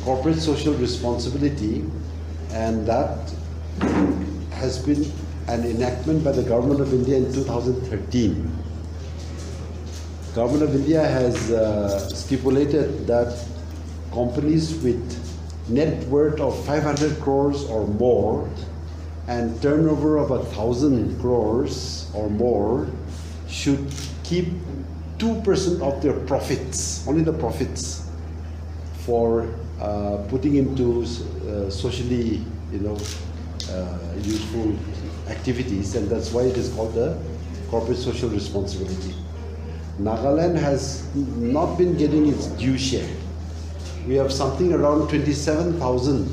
corporate social responsibility, and that has been an enactment by the Government of India in 2013. Government of India has stipulated that companies with net worth of 500 crores or more and turnover of 1,000 crores or more should keep 2% of their profits, only the profits, for putting into socially, useful activities, and that's why it is called the corporate social responsibility. Nagaland has not been getting its due share. We have something around 27,000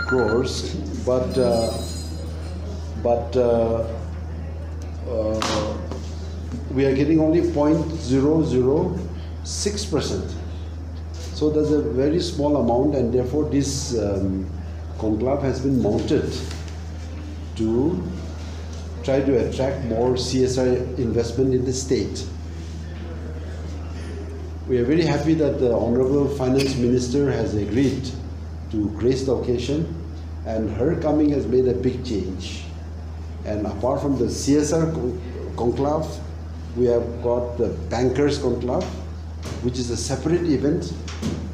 crores, but we are getting only 0.006%. So there's a very small amount, and therefore this conclave has been mounted to try to attract more CSR investment in the state. We are very happy that the Honorable Finance Minister has agreed to grace the occasion, and her coming has made a big change. And apart from the CSR conclave, we have got the Bankers Conclave, which is a separate event.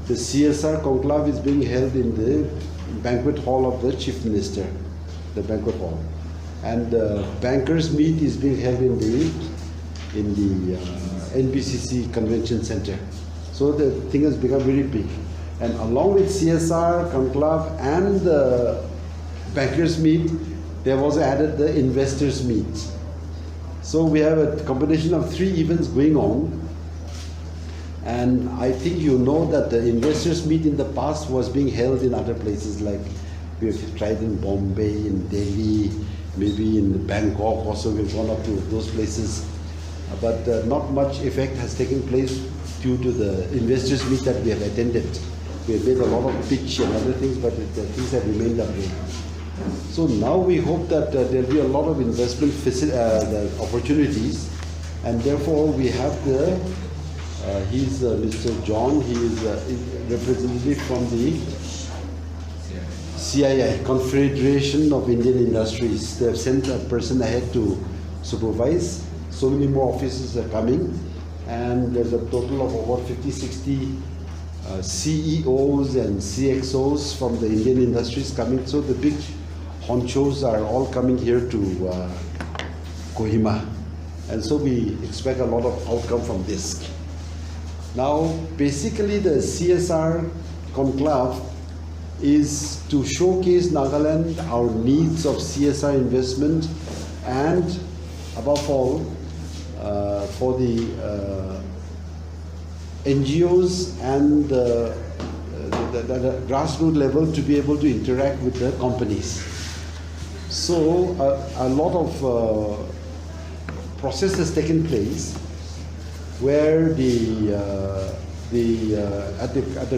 The CSR conclave is being held in the banquet hall of the Chief Minister, the banquet hall. And the Bankers Meet is being held in the NBCC Convention Center. So the thing has become very big. And along with CSR conclave and the Bankers Meet, they have also added the Investors Meet. So we have a combination of 3 events going on. And I think you know that the Investors Meet in the past was being held in other places, like we have tried in Bombay, in Delhi, maybe in Bangkok also. We've gone up to those places. But not much effect has taken place due to the Investors Meet that we have attended. We have made a lot of pitch and other things, but things have remained that way. So now we hope that there will be a lot of investment opportunities, and therefore we have the he's Mr. John. He is representative from the CII, Confederation of Indian Industries. They have sent a person ahead to supervise. So many more officers are coming, and there's a total of about 50-60 CEOs and CXOs from the Indian industries coming. So the big honchos are all coming here to Kohima, and so we expect a lot of outcome from this. Now, basically the CSR conclave is to showcase Nagaland, our needs of CSR investment, and above all, for the NGOs and the grassroots level to be able to interact with the companies. So a lot of process has taken place where at the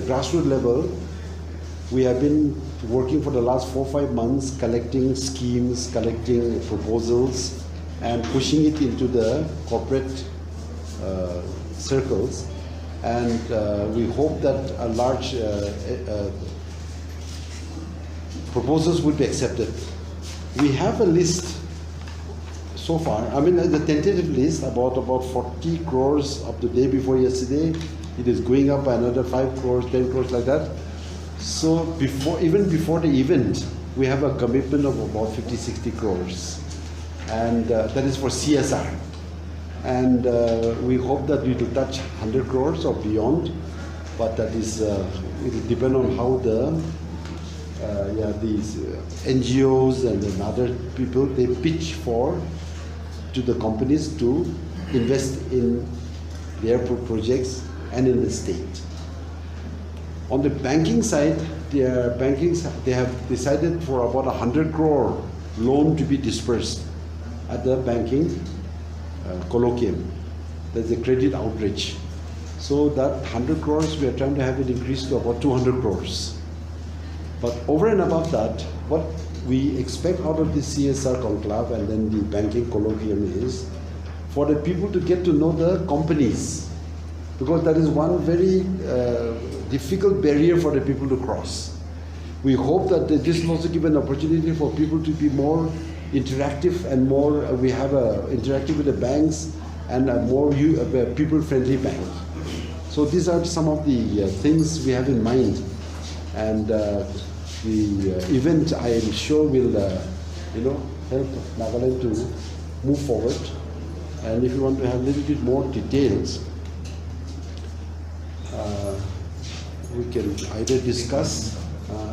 grassroots level, we have been working for the last 4 or 5 months, collecting schemes, collecting proposals, and pushing it into the corporate circles. And we hope that a large proposals would be accepted. We have a list so far. I mean, the tentative list, about 40 crores of the day before yesterday. It is going up by another 5 crores, 10 crores, like that. So even before the event, we have a commitment of about 50-60 crores. And that is for CSR. And we hope that we will touch 100 crores or beyond, but that is, it will depend on how these NGOs and then other people, they pitch to the companies to invest in their projects and in the state. On the banking side, they have decided for about 100 crore loan to be dispersed at the banking colloquium. There's a credit outreach. So that 100 crores, we are trying to have it increased to about 200 crores. But over and above that, what we expect out of the CSR conclave and then the banking colloquium is for the people to get to know the companies, because that is one very difficult barrier for the people to cross. We hope that this will also give an opportunity for people to be more interactive and more, we have interactive with the banks and a more people-friendly bank. So these are some of the things we have in mind. And the event, I am sure, will help Nagaland to move forward. And if you want to have a little bit more details, we can either discuss,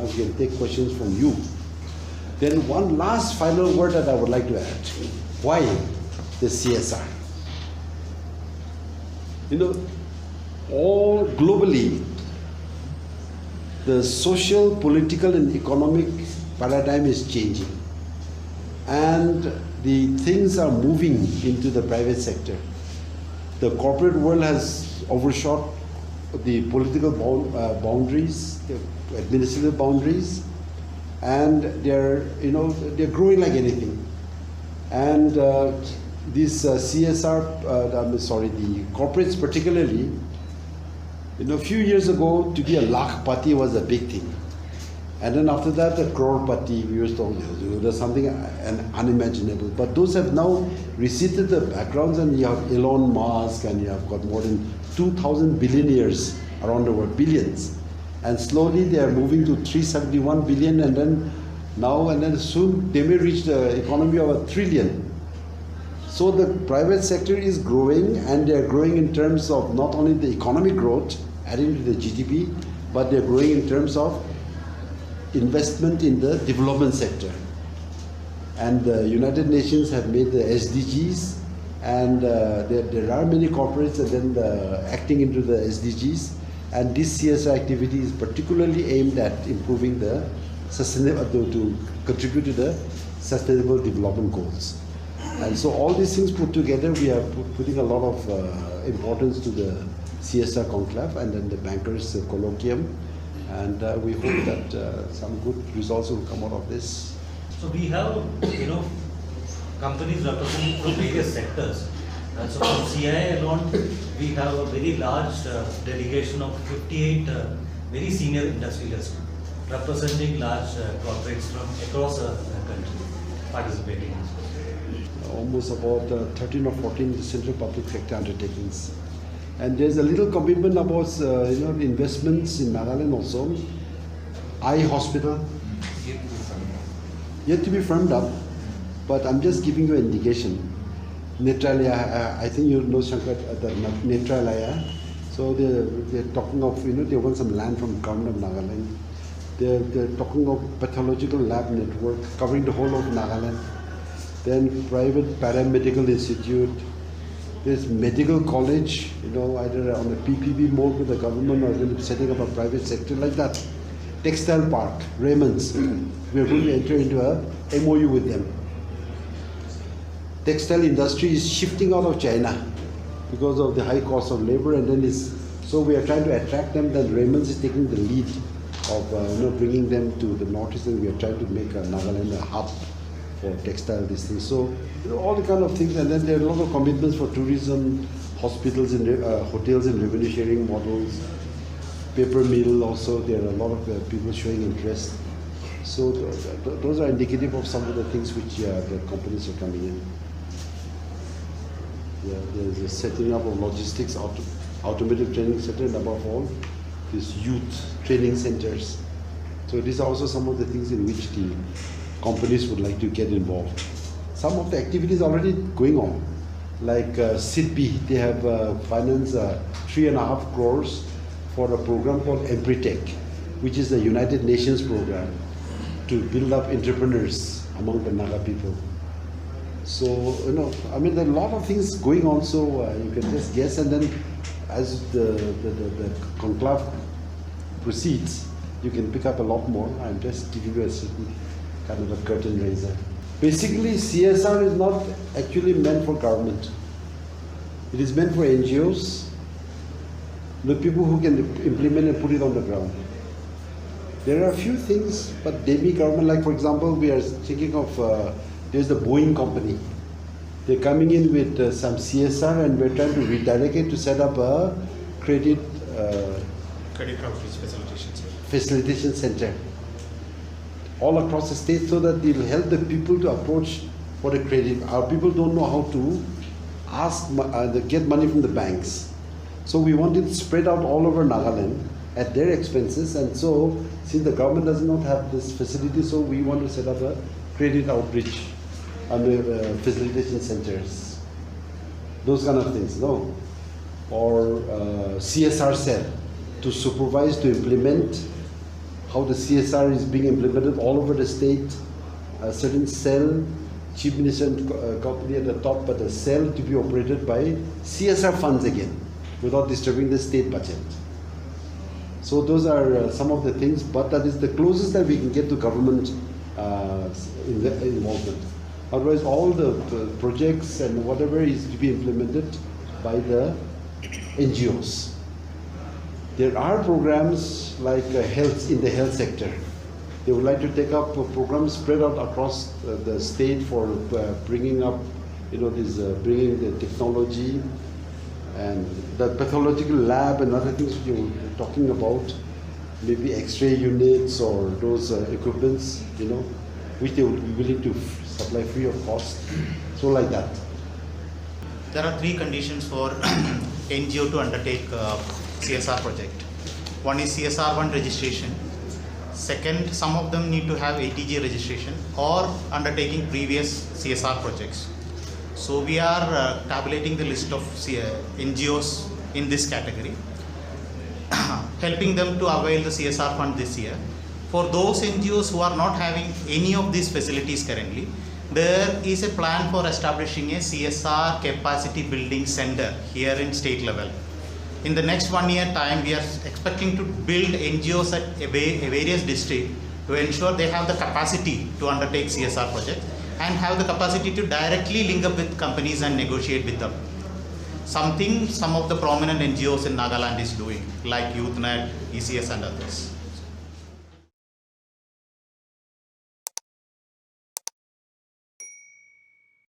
we can take questions from you. Then one last final word that I would like to add. Why the CSR? All globally, the social, political and economic paradigm is changing. And the things are moving into the private sector. The corporate world has overshot the political boundaries, the administrative boundaries, and they're growing like anything. And this CSR, the corporates particularly, a few years ago, to be a lakhpati was a big thing. And then after that, the crorepati, we were told, there's something unimaginable. But those have now receded the backgrounds, and you have Elon Musk, and you have got more than 2,000 billionaires around the world, billions. And slowly they are moving to 371 billion, and then soon they may reach the economy of 1 trillion. So the private sector is growing, and they are growing in terms of not only the economic growth, adding to the GDP, but they're growing in terms of investment in the development sector. And the United Nations have made the SDGs, and there are many corporates and then acting into the SDGs, and this CSR activity is particularly aimed at improving the sustainable, to contribute to the sustainable development goals. And so all these things put together, we are putting a lot of importance to the CSR conclave and then the bankers colloquium. And we hope that some good results will come out of this. So we have, companies representing from various sectors. So from CIA alone, we have a very large delegation of 58 very senior industrialists representing large corporates from across the country participating. Almost about 13 or 14 central public sector undertakings. And there's a little commitment about investments in Nagaland also. Eye hospital, yet to be firmed up, but I'm just giving you an indication. Netralaya, I think you know Shankar, the Netralaya. So they're talking of, they want some land from government of Nagaland. They're talking of pathological lab network covering the whole of Nagaland. Then private paramedical institute. There's medical college, either on a PPP mode with the government or setting up a private sector like that. Textile park, Raymond's. We are going to enter into a MOU with them. Textile industry is shifting out of China because of the high cost of labor, and then so we are trying to attract them. Then Raymond's is taking the lead of bringing them to the northeast, and we are trying to make Nagaland a hub for textile, these things. So all the kind of things, and then there are a lot of commitments for tourism, hospitals and hotels and revenue sharing models, paper mill also. There are a lot of people showing interest. So those are indicative of some of the things which the companies are coming in. Yeah, there's a setting up of logistics, automotive training center, and above all, these youth training centers. So these are also some of the things in which the companies would like to get involved. Some of the activities already going on, like SIDBI, they have financed 3.5 crores for a program called EmpriTech, which is the United Nations program to build up entrepreneurs among the Naga people. So, there are a lot of things going on, so you can just guess, and then as the conclave proceeds, you can pick up a lot more. I'm just giving you a certain kind of a curtain raiser. Basically, CSR is not actually meant for government. It is meant for NGOs, the people who can implement and put it on the ground. There are a few things, but demi-government, like for example, we are thinking of, there's the Boeing company. They're coming in with some CSR, and we're trying to redirect it to set up a credit Credit Outreach Facilitation Center. facilitation center all across the state so that it will help the people to approach for a credit. Our people don't know how to get money from the banks. So we want it spread out all over Nagaland at their expenses, and so since the government does not have this facility, so we want to set up a credit outreach and facilitation centers. Those kind of things, no? Or CSR cell to supervise, to implement how the CSR is being implemented all over the state. A certain cell, chief minister and company at the top, but a cell to be operated by CSR funds again, without disturbing the state budget. So those are some of the things, but that is the closest that we can get to government involvement. Otherwise, all the projects and whatever is to be implemented by the NGOs. There are programs like health in the health sector. They would like to take up programs spread out across the state for bringing up, bringing the technology and the pathological lab and other things you're talking about, maybe X-ray units or those equipments, which they would be willing to supply free of cost. So like that. There are 3 conditions for NGO to undertake CSR project. One is CSR1 registration. Second, some of them need to have ATG registration or undertaking previous CSR projects. So we are tabulating the list of NGOs in this category, helping them to avail the CSR fund this year. For those NGOs who are not having any of these facilities currently, there is a plan for establishing a CSR capacity building center here in state level. In the next 1 year time, we are expecting to build NGOs at various districts to ensure they have the capacity to undertake CSR projects and have the capacity to directly link up with companies and negotiate with them. Something some of the prominent NGOs in Nagaland is doing, like YouthNet, ECS and others.